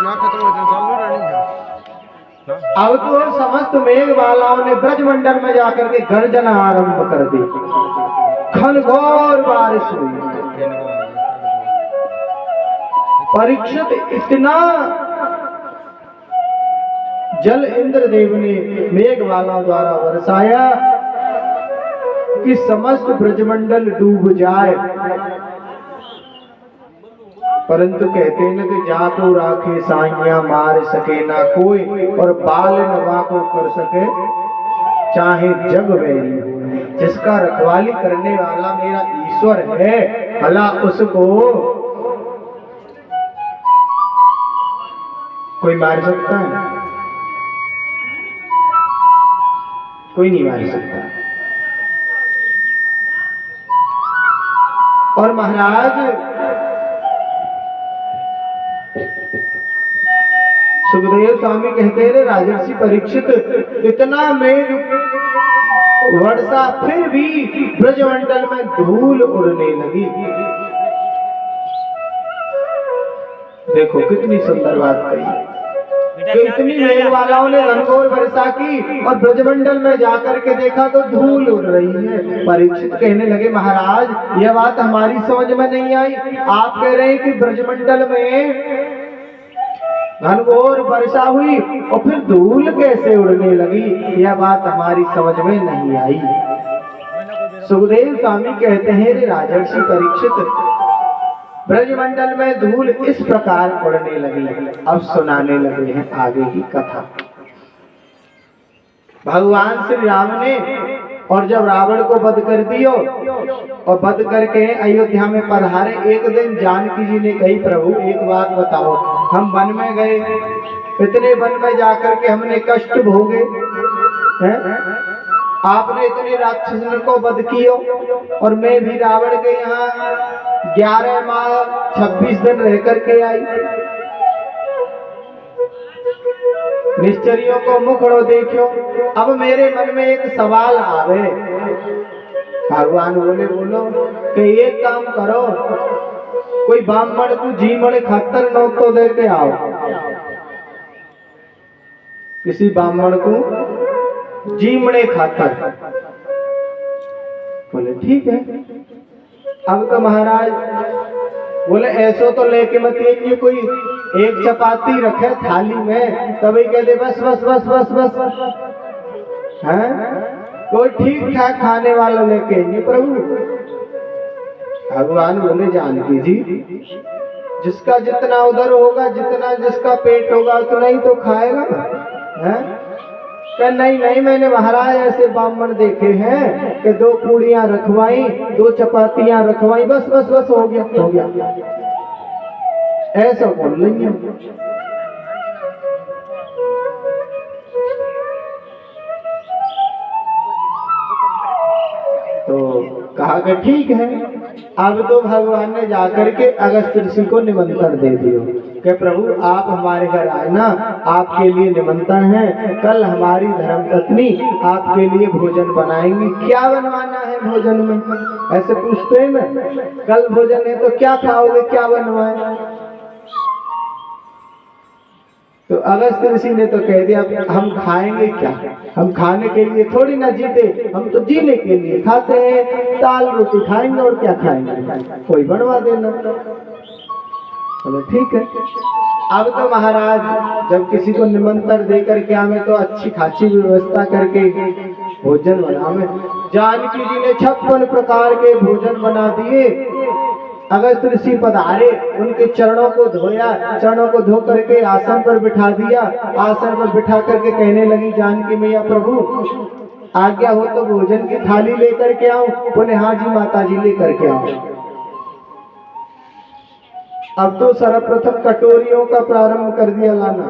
ना खत्म हो जाए चालू रहनी है। अब तो समस्त मेघमालाओं ने ब्रजमंडल में जाकर के गर्जना आरंभ कर दी। घनघोर बारिश हुई। परीक्षित इतना जल इंद्रदेव ने मेघमालाओं द्वारा बरसाया कि समस्त ब्रजमंडल डूब जाए, परंतु कहते न कि जाको राखे साइया मार सके ना कोई, और बाल नवा को कर सके चाहे जग वैरी हो। जिसका रखवाली करने वाला मेरा ईश्वर है, भला उसको कोई मार सकता है? कोई नहीं मार सकता। और महाराज सुखदेव स्वामी कहते हैं, राजर्षि परीक्षित, इतना मेघ वर्षा फिर भी ब्रजमंडल में धूल उड़ने लगी। देखो कितनी सुंदर बात कही कि इतनी मेघमालाओं ने घनघोर वर्षा की और ब्रजमंडल में जाकर के देखा तो धूल उड़ रही है। परीक्षित कहने लगे, महाराज यह बात हमारी समझ में नहीं आई। आप कह रहे हैं कि ब्रजमंडल में घनघोर वर्षा हुई और फिर धूल कैसे उड़ने लगी, यह बात हमारी समझ में नहीं आई। सुखदेव स्वामी कहते हैं, राजर्षि परीक्षित, ब्रजमंडल में धूल इस प्रकार उड़ने लगी। अब सुनाने लगे हैं आगे की कथा। भगवान श्री राम ने और जब रावण को वध कर दियो और वध करके अयोध्या में पधारे, एक दिन जानकी जी ने कही, प्रभु एक बात बताओ, हम वन में गए, इतने वन में जाकर के हमने कष्ट भोगे हैं, आपने इतने राक्षसों को वध कियो और मैं भी रावण के यहाँ 11 माह 26 दिन रह करके आई, निश्चरियों को मुखड़ो देखो। अब मेरे मन में एक सवाल आवे। भगवान बोले, बोलो कि एक काम करो, कोई ब्राह्मण को जीमण खत्तर नोट तो दे के आओ। किसी ब्राह्मण को जीमणे खातर। बोले ठीक है। अब तो महाराज बोले ऐसो तो लेके मत आइए, कोई एक चपाती रखे थाली में, तभी कह दे बस बस बस बस बस हैं, कोई ठीक ठाक खाने वाला लेके आइए प्रभु। भगवान बोले, जानकी जी जिसका जितना उधर होगा, जितना जिसका पेट होगा उतना ही तो खाएगा हैं? नहीं नहीं, मैंने महाराज ऐसे ब्राह्मण देखे हैं कि 2 पूड़ियां रखवाई, 2 चपातियां रखवाई, बस बस बस हो गया हो गया, ऐसा बोल लेंगे। तो कहा कि ठीक है। अब तो भगवान ने जाकर के अगस्त्य ऋषि को निमंत्रण दे दिया कि प्रभु आप हमारे घर आए ना, आपके लिए निमंत्रण है, कल हमारी धर्मपत्नी आपके लिए भोजन बनाएंगी। क्या बनवाना है भोजन में? ऐसे पूछते हैं ना, कल भोजन है तो क्या खाओगे, क्या बनवाए? तो अगस्त्य ऋषि ने तो कह दिया, हम खाएंगे क्या, हम खाने के लिए थोड़ी ना जीते, हम तो जीने के लिए खाते हैं, दाल रोटी खाएंगे और क्या खाएंगे, कोई बनवा देना। चलो ठीक है। अब तो महाराज जब किसी को निमंत्रण दे करके आवे तो अच्छी खासी व्यवस्था करके भोजन बनावे। जानकी जी ने 56 प्रकार के भोजन बना दिए। अगस्त्य ऋषि पधारे, उनके चरणों को धोया, चरणों को धो करके आसन पर बिठा दिया। आसन पर बिठा करके कहने लगी जानकी मैया, प्रभु आज्ञा हो तो भोजन की थाली लेकर के आओ। बोले हाँ जी माता जी लेकर के आओ। अब तो सर्वप्रथम कटोरियों का प्रारंभ कर दिया लाना।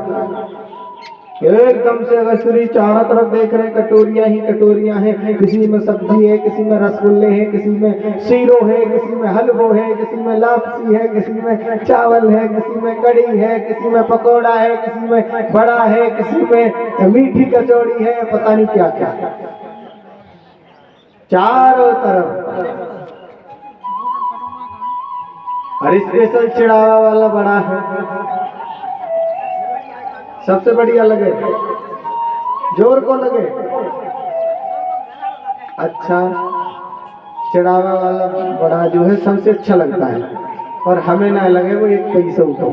एकदम से अगस्त्य चारों तरफ देख रहे, कटोरियां ही कटोरियां हैं, किसी में सब्जी है, किसी में रसगुल्ले हैं, किसी में सीरो है, किसी में हलवो है, किसी में लापसी है, किसी में चावल है, किसी में कड़ी है, किसी में पकौड़ा है, किसी में बड़ा है, किसी में मीठी कचौड़ी है, पता नहीं क्या क्या, चारों तरफ। और स्पेशल चिड़ावा वाला बड़ा है, सबसे बढ़िया लगे, जोर को लगे। अच्छा, चढ़ावा वाला बड़ा जो है सबसे अच्छा लगता है, और हमें ना लगे वो एक पैसा को।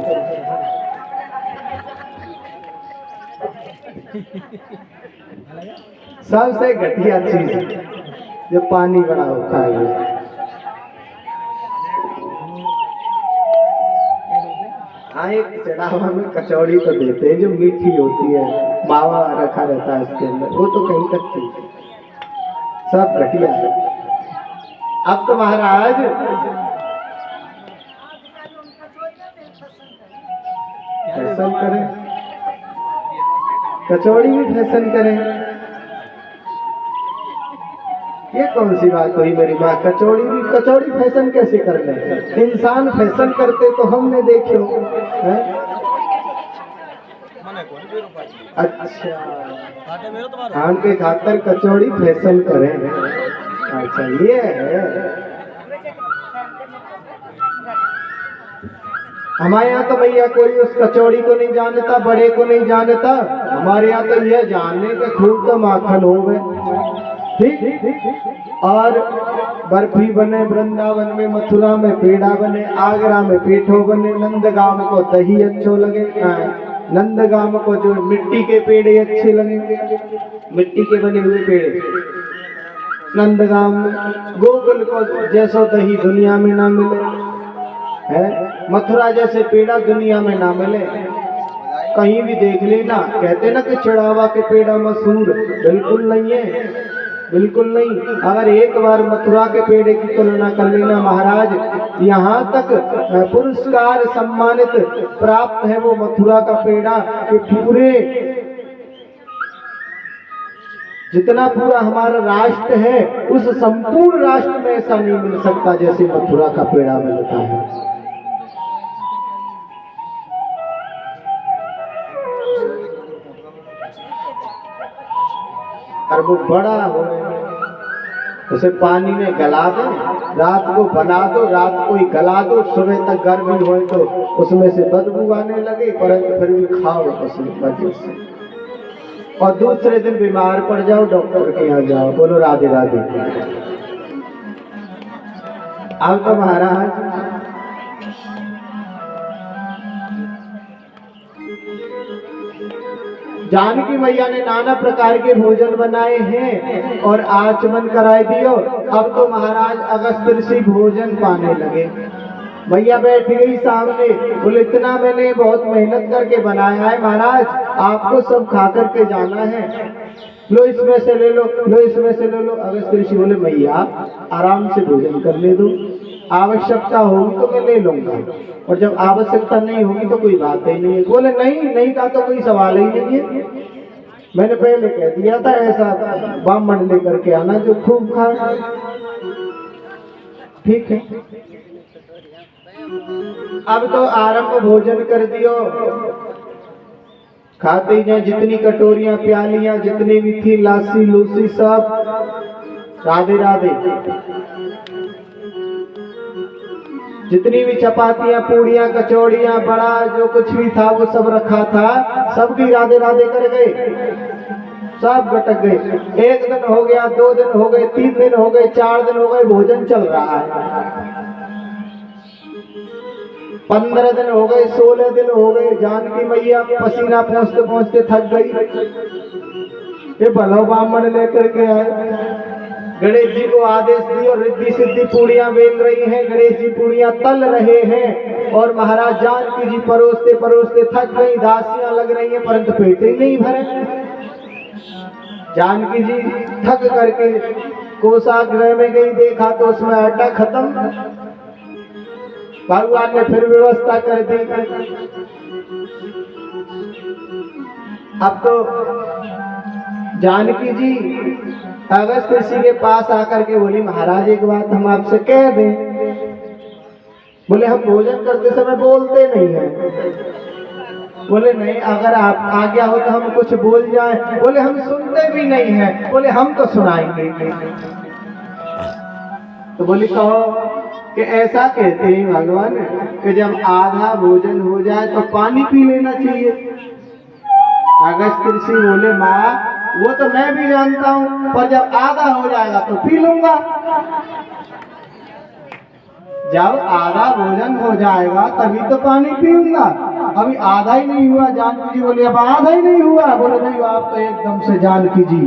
सबसे घटिया चीज जो पानी बड़ा होता है वो। हाँ, एक चढ़ावा में कचौड़ी तो देते हैं जो मीठी होती है, मावा रखा रहता है उसके अंदर, वो तो कहीं तक थी। सब घटिया है। अब तो महाराज फैशन करें, कचौड़ी भी फैशन करें। ये कौन सी बात हुई मेरी माँ? कचौड़ी फैशन कैसे कर ले? इंसान फैशन करते तो हमने देखो है? अच्छा, आम के खातर कचौड़ी फैशन करें। अच्छा, ये है। हमारे यहाँ तो भैया कोई उस कचौड़ी को नहीं जानता, बड़े को नहीं जानता। हमारे यहाँ तो यह जानने के खूब तो माखन हो गए, ठीक। और बर्फी बने वृंदावन में, मथुरा में पेड़ा बने, आगरा में पेठो बने, नंदगांव को दही अच्छो लगे, नंदगांव को जो मिट्टी के पेड़े अच्छे लगे, मिट्टी के बने हुए पेड़े नंदगांव में। गोकुल को जैसा दही दुनिया में ना मिले है, मथुरा जैसे पेड़ा दुनिया में ना मिले। कहीं भी देख लेना, कहते ना कि चढ़ावा के पेड़ा मशहूर, बिल्कुल नहीं है, बिल्कुल नहीं। अगर एक बार मथुरा के पेड़े की तुलना कर लेना महाराज, यहाँ तक पुरस्कार सम्मानित प्राप्त है वो मथुरा का पेड़ा कि पूरे जितना पूरा हमारा राष्ट्र है उस संपूर्ण राष्ट्र में ऐसा नहीं मिल सकता जैसे मथुरा का पेड़ा मिलता है। और वो बड़ा हो, उसे पानी में गला दो, रात को बना दो, रात को ही गला दो, सुबह तक गर्मी हो तो उसमें से बदबू आने लगे, परंतु फिर भी खाओ उसी वजह से। और दूसरे दिन बीमार पड़ जाओ, डॉक्टर के यहाँ जाओ, बोलो राधे राधे। अब तो महाराज जानकी मैया ने नाना प्रकार के भोजन बनाए हैं और आचमन कराए दियो। अब तो महाराज अगस्त ऋषि भोजन पाने लगे। मैया बैठ गई सामने, बोले इतना मैंने बहुत मेहनत करके बनाया है महाराज, आपको सब खा करके जाना है, लो इसमें से ले लो, लो इसमें से ले लो। अगस्त ऋषि बोले मैया आराम से भोजन करने दो, आवश्यकता होगी तो मैं ले लूंगा, और जब आवश्यकता नहीं होगी तो कोई बात ही नहीं है। बोले नहीं, नहीं का तो कोई सवाल ही नहीं है, मैंने पहले कह दिया था ऐसा ब्राह्मण लेकर के आना जो खूब खाए। ठीक है, अब तो आरंभ भोजन कर दियो। खाते जाए, जितनी कटोरियां प्यालियां जितनी भी थी, लासी लूसी सब, राधे राधे। जितनी भी चपातियां पूड़ियां कचौड़ियां बड़ा जो कुछ भी था वो सब रखा था, सबकी राधे राधे कर गए, सब गटक गए। एक दिन हो गया, 2 दिन हो गए, 3 दिन हो गए, 4 दिन हो गए, भोजन चल रहा है। 15 दिन हो गए, 16 दिन हो गए। जानकी मैया पसीना पहुंचते पहुंचते थक गई। ये भलो ब्राह्मण लेकर के आए, गणेश जी को आदेश दिया, रिद्धि सिद्धि पूड़ियां बेल रही हैं, गणेश जी पूड़ियां तल रहे हैं, और महाराज जानकी जी परोसते परोसते थक गई, दासियां लग रही हैं, परंतु पेट ही नहीं भरे। जानकी जी थक करके कोषागृह में गई, देखा तो उसमें आटा खत्म। भगवान ने फिर व्यवस्था कर दी। अब तो जानकी जी अगस्त ऋषि के पास आकर के बोली महाराज एक बात हम आपसे कह दें। बोले हम भोजन करते समय बोलते नहीं हैं। बोले नहीं, अगर आप आज्ञा हो तो हम कुछ बोल जाएं। बोले हम सुनते भी नहीं हैं। बोले हम तो सुनाएंगे। तो बोली कहो कि ऐसा कहते हैं भगवान कि जब आधा भोजन हो जाए तो पानी पी लेना चाहिए। अगस्त ऋषि बोले माँ वो तो मैं भी जानता हूँ, पर जब आधा हो जाएगा तो पी लूंगा। जब आधा भोजन हो जाएगा तभी तो पानी पीऊंगा, अभी आधा ही नहीं हुआ। जानकी जी बोली अब आधा ही नहीं हुआ। बोले नहीं, आप तो एकदम से जानकी जी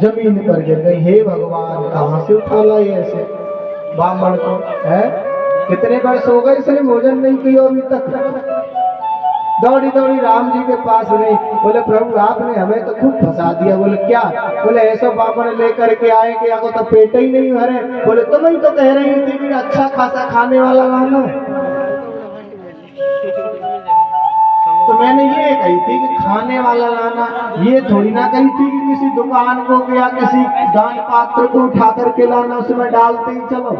जमीन पर गिर गई। हे भगवान, कहाँ से उठा ला ये ऐसे ब्राह्मण को है? कितने वर्ष हो गए इसने भोजन नहीं किया अभी तक। दौड़ी दौड़ी राम जी के पास गई। बोले प्रभु आपने हमें तो खूब फंसा दिया। बोले क्या? बोले ऐसा ब्राह्मण लेकर के आए कि आपको तो पेट ही नहीं भरे। बोले तुम ही तो कह रही थी कि अच्छा खासा खाने वाला लाना। तो मैंने ये कही थी कि खाने वाला लाना, ये थोड़ी ना कही थी कि किसी दुकान को या किसी दान पात्र को उठा करके लाना, उसमें डालते ही चलो।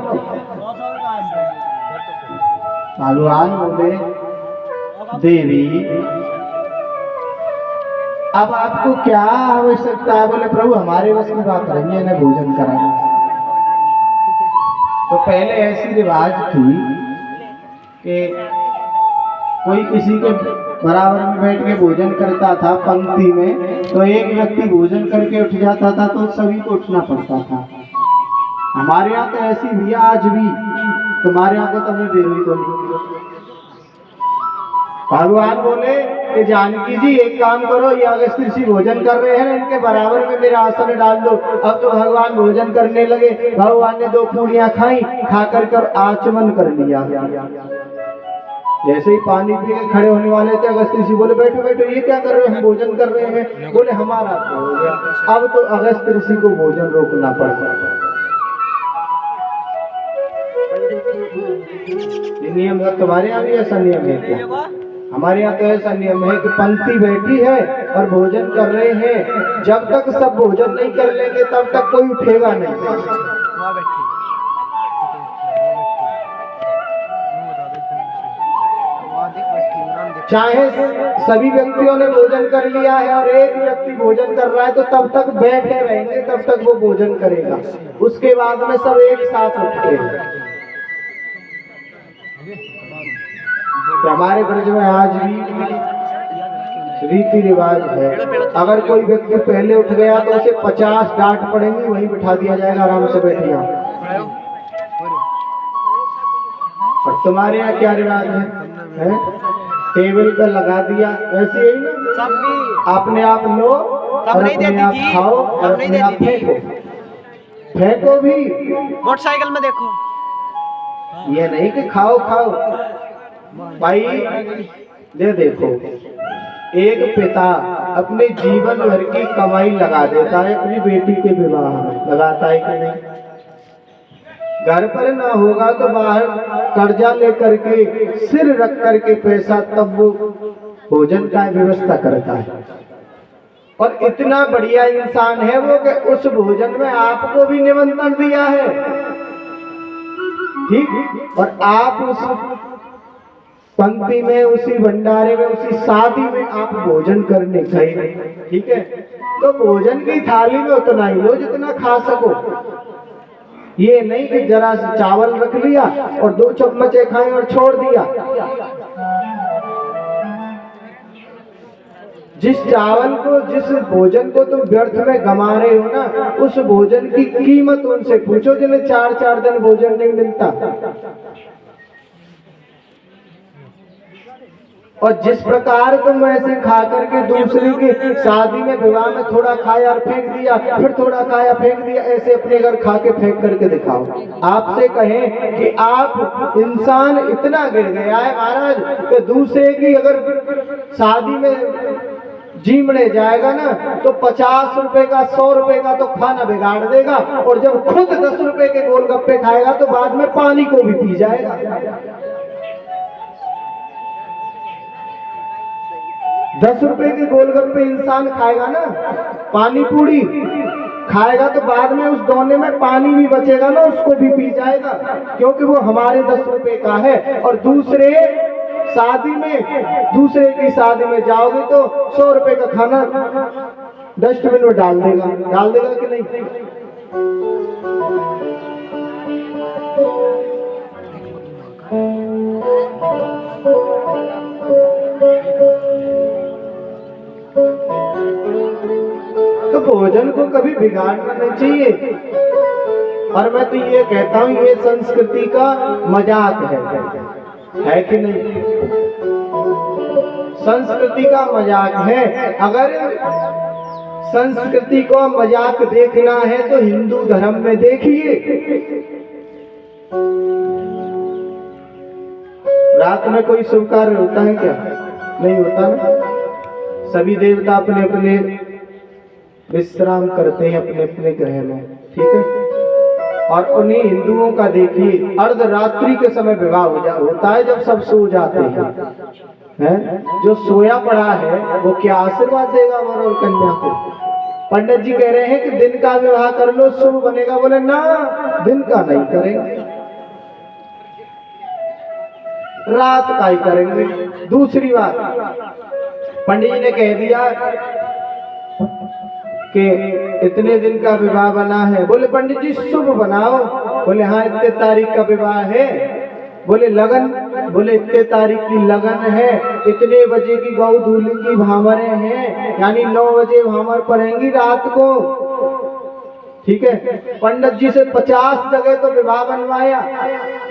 भगवान बोले देवी अब आपको क्या आवश्यकता है? बोले प्रभु हमारे बस की बात नहीं है ना भोजन कराना। तो पहले ऐसी रिवाज थी कि कोई किसी के बराबर में बैठ के भोजन करता था पंक्ति में, तो एक व्यक्ति भोजन करके उठ जाता था तो सभी को उठना पड़ता था। हमारे यहाँ तो ऐसी भी है आज भी, तुम्हारे यहाँ को तो नहीं दे रही बोली। भगवान बोले कि जानकी जी एक काम करो, ये अगस्त ऋषि भोजन कर रहे हैं, इनके बराबर में मेरा आसन डाल दो। अब तो भगवान भोजन करने लगे। भगवान ने 2 पूड़ियां खाई, खाकर कर आचमन कर लिया। जैसे ही पानी पी के खड़े होने वाले थे, अगस्त ऋषि बोले बैठो बैठो, ये क्या कर रहे हैं? हम भोजन कर रहे हैं। बोले हमारा तो हो गया। अब तो अगस्त ऋषि को भोजन रोकना पड़ा। नियम है तुम्हारे यहाँ भी ऐसा नियम है क्या? हमारे यहाँ तो ऐसा नियम है कि पंक्ति बैठी है और भोजन कर रहे हैं, जब तक सब भोजन नहीं कर लेंगे तब तक कोई उठेगा नहीं। चाहे सभी व्यक्तियों ने भोजन कर लिया है और एक व्यक्ति भोजन कर रहा है तो तब तक बैठे रहेंगे, तब तक वो भोजन करेगा। उसके बाद में सब एक साथ उठेंगे। तो हमारे ब्रज में आज भी रीति रिवाज है, अगर कोई व्यक्ति पहले उठ गया तो उसे 50 डांट पड़ेंगी, वहीं बिठा दिया जाएगा, आराम से बैठिए। और तुम्हारे यहाँ क्या रिवाज है? टेबल पे लगा दिया, वैसे ही ना, अपने आप लो और अपने आप खाओ और अपने आप फेंको। फेंको भी मोटरसाइकिल में देखो, ये नहीं कि खाओ खाओ भाई। ये देखो, एक पिता अपने जीवन भर की कमाई लगा देता है अपनी बेटी के विवाह में, लगाता है कि नहीं? घर पर ना होगा तो बाहर कर्जा लेकर के सिर रख करके पैसा तब वो भोजन का व्यवस्था करता है। और इतना बढ़िया इंसान है वो कि उस भोजन में आपको भी निमंत्रण दिया है, ठीक? और आप उस पंक्ति में, उसी भंडारे में, उसी शादी में आप भोजन करने गए, ठीक है? तो भोजन की थाली में उतना ही लो जितना खा सको। ये नहीं कि जरा सा चावल रख लिया और 2 चम्मच खाए और छोड़ दिया। जिस चावल को, जिस भोजन को तुम व्यर्थ में गमा रहे हो ना, उस भोजन की कीमत उनसे पूछो जिन्हें 4-4 दिन भोजन नहीं मिलता। और जिस प्रकार तुम ऐसे खा करके दूसरे के शादी में, विवाह में थोड़ा खाया और फेंक दिया, फिर थोड़ा खाया फेंक दिया, ऐसे अपने घर खा के फेंक करके दिखाओ। आपसे कहें कि आप इंसान इतना गिर गया है महाराज कि दूसरे की अगर शादी में जीमने जाएगा ना तो 50 रुपए का, 100 रुपए का तो खाना बिगाड़ देगा, और जब खुद 10 रुपए के गोलगप्पे खाएगा तो बाद में पानी को भी पी जाएगा। 10 रुपए के गोलगप्पे इंसान खाएगा ना, पानी पूरी खाएगा तो बाद में उस दोने में पानी भी बचेगा ना, उसको भी पी जाएगा, क्योंकि वो हमारे 10 रुपए का है। और दूसरे की शादी में जाओगे तो 100 रुपए का खाना डस्टबिन में डाल देगा कि नहीं? तो भोजन को कभी बिगाड़ना नहीं चाहिए। और मैं तो ये कहता हूँ ये संस्कृति का मजाक है कि नहीं? संस्कृति का मजाक है। अगर संस्कृति को मजाक देखना है तो हिंदू धर्म में देखिए। रात में कोई शुभ कार्य होता है क्या? नहीं होता ना। सभी देवता अपने अपने विश्राम करते हैं अपने अपने ग्रह में, ठीक है। और उन्हीं हिंदुओं का देखिए अर्धरात्रि के समय विवाह होता है जब सब सो जाते हैं। जो सोया पड़ा है वो क्या आशीर्वाद देगा वर और कन्या को? पंडित जी कह रहे हैं कि दिन का विवाह कर लो शुभ बनेगा। बोले ना, दिन का नहीं करेंगे, रात का ही करेंगे। दूसरी बात, पंडित जी ने कह दिया कि इतने दिन का विवाह बना है। बोले पंडित जी शुभ बनाओ। बोले हाँ, इतने तारीख का विवाह है। बोले लगन, बोले इतने तारीख की लगन है, इतने बजे की गौधूली की भामरें हैं, यानी 9 बजे भामर पड़ेंगी रात को, ठीक है। पंडित जी से 50 जगह तो विवाह बनवाया,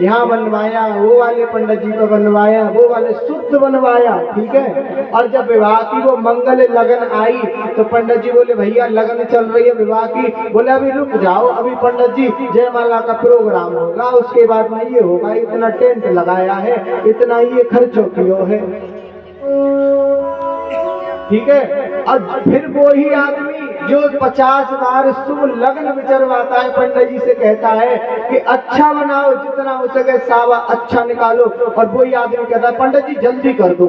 यहाँ बनवाया, वो वाले पंडित जी को बनवाया, वो वाले शुद्ध बनवाया, ठीक है। और जब विवाह की वो मंगल लगन आई तो पंडित जी बोले भैया लगन चल रही है विवाह की। बोले अभी रुक जाओ, अभी पंडित जी जयमाला का प्रोग्राम होगा, उसके बाद में ये होगा, इतना टेंट लगाया है, इतना ये खर्चों किया है, ठीक है। और फिर वो ही आदमी जो 50 बार शुभ लग्न विचरवाता है पंडित जी से कहता है कि अच्छा बनाओ, जितना हो सके सावा अच्छा निकालो, और वही आदमी कहता है पंडित जी जल्दी कर दो,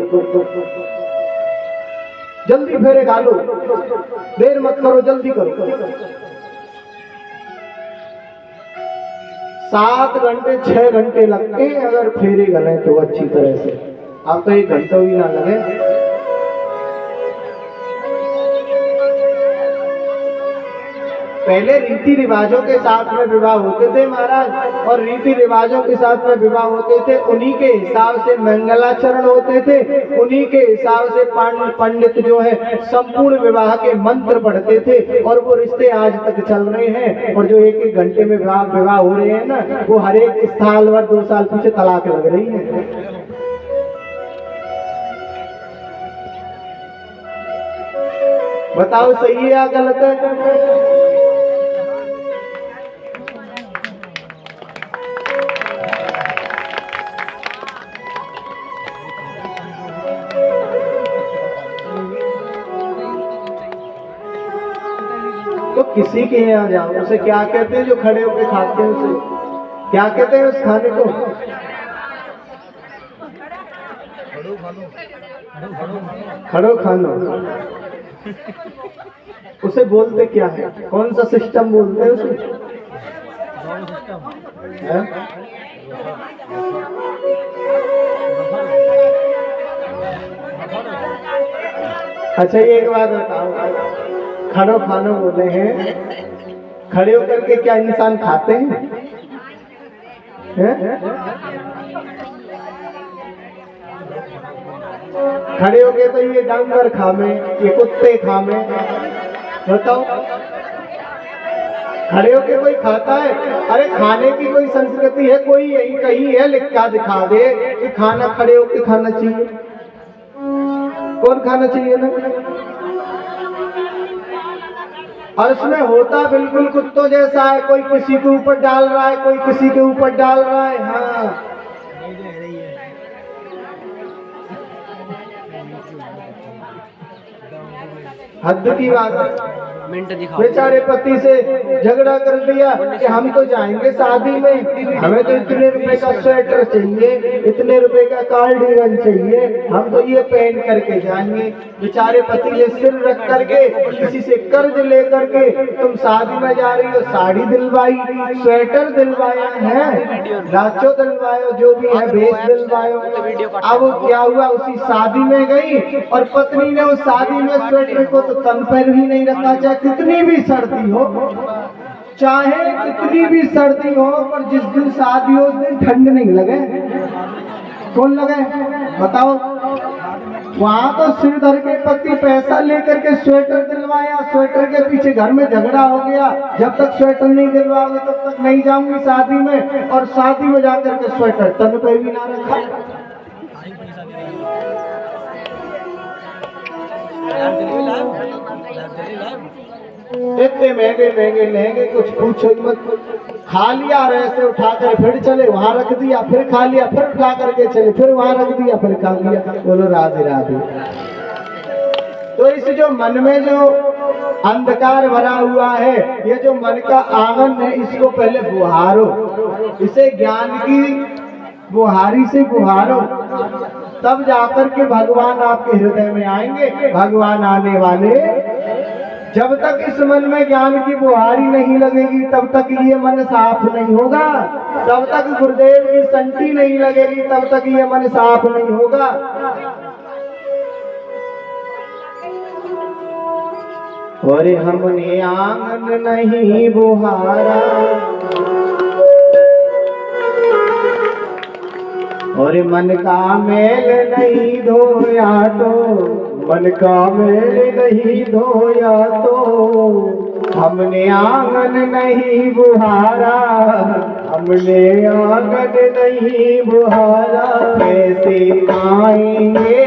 जल्दी फेरे घालो, देर मत करो, जल्दी करो। 7 घंटे 6 घंटे लगते हैं अगर फेरे गले तो अच्छी तरह से। अब तो 1 घंटा भी ना लगे। पहले रीति रिवाजों के साथ में विवाह होते थे महाराज, और रीति रिवाजों के साथ में विवाह होते थे, उन्हीं के हिसाब से मंगलाचरण होते थे, उन्हीं के हिसाब से पंडित जो है संपूर्ण विवाह के मंत्र पढ़ते थे, और वो रिश्ते आज तक चल रहे हैं। और जो 1-1 घंटे में विवाह हो रहे हैं ना, वो हर एक साल भर 2 साल पीछे तलाक लग रही है। बताओ सही है या गलत है? तो किसी के यहाँ जाओ, उसे क्या कहते हैं जो खड़े होकर खाते हैं, उसे क्या कहते हैं उस खाने को? खड़ो खानो। उसे बोलते क्या है? कौन सा सिस्टम बोलते हैं उसे? अच्छा ये एक बात बताओ, खड़ो खानो बोले हैं, खड़े होकर के क्या इंसान खाते हैं? खड़े होके तो ये डांगर खामे, ये कुत्ते खामे, बताओ खड़े होके कोई खाता है? अरे खाने की कोई संस्कृति है? कोई यही कहीं है लिख के दिखा दे कि खाना खड़े होके खाना चाहिए? कौन खाना चाहिए ना? और उसमें होता बिल्कुल कुत्तों जैसा है, कोई किसी के ऊपर डाल रहा है, कोई किसी के ऊपर डाल रहा है। हाँ हद की बात है। बेचारे पति से झगड़ा कर दिया कि हम तो जाएंगे शादी में, हमें तो इतने रुपए का स्वेटर चाहिए, इतने रुपए का कार्डिगन चाहिए, हम तो ये पहन करके जाएंगे। बेचारे पति ने सिर रख करके किसी से कर्ज लेकर के तुम शादी में जा रही हो, साड़ी दिलवाई, स्वेटर दिलवाया है, लाचो दिलवायो, जो भी है भेष दिलवायो। अब क्या हुआ, उसी शादी में गई और पत्नी ने उस शादी में स्वेटर को तो तन पर भी नहीं रखा, चाहे कितनी भी सर्दी हो, चाहे कितनी भी सर्दी हो, पर जिस दिन शादी हो उस दिन ठंड नहीं लगे। कौन लगे बताओ? वहां तो सिर धर के पति पैसा लेकर के स्वेटर दिलवाया, स्वेटर के पीछे घर में झगड़ा हो गया, जब तक स्वेटर नहीं दिलवाओगे तब तक नहीं जाऊंगी शादी में, और शादी में जाकर के स्वेटर तन पे भी ना रखा। इतने महंगे महंगे लहंगे कुछ पूछो ही मत। खा लिया और ऐसे उठाकर फिर चले, वहां रख दिया, फिर खा लिया, फिर उठा करके चले, फिर वहां रख दिया, फिर खा लिया। बोलो राधे राधे। तो इस जो मन में जो अंधकार भरा हुआ है, ये जो मन का आंगन है, इसको पहले बुहारो, इसे ज्ञान की बुहारी से बुहारो, तब जाकर के भगवान आपके हृदय में आएंगे। भगवान आने वाले, जब तक इस मन में ज्ञान की बुहारी नहीं लगेगी तब तक ये मन साफ नहीं होगा, तब तक गुरुदेव की संटी नहीं लगेगी तब तक ये मन साफ नहीं होगा। और हमने आंगन नहीं बुहारा, और मन का मेल नहीं धोया तो, मन का मेल नहीं धोया तो, हमने आंगन नहीं बुहारा, हमने आंगन नहीं बुहारा। कैसे आएंगे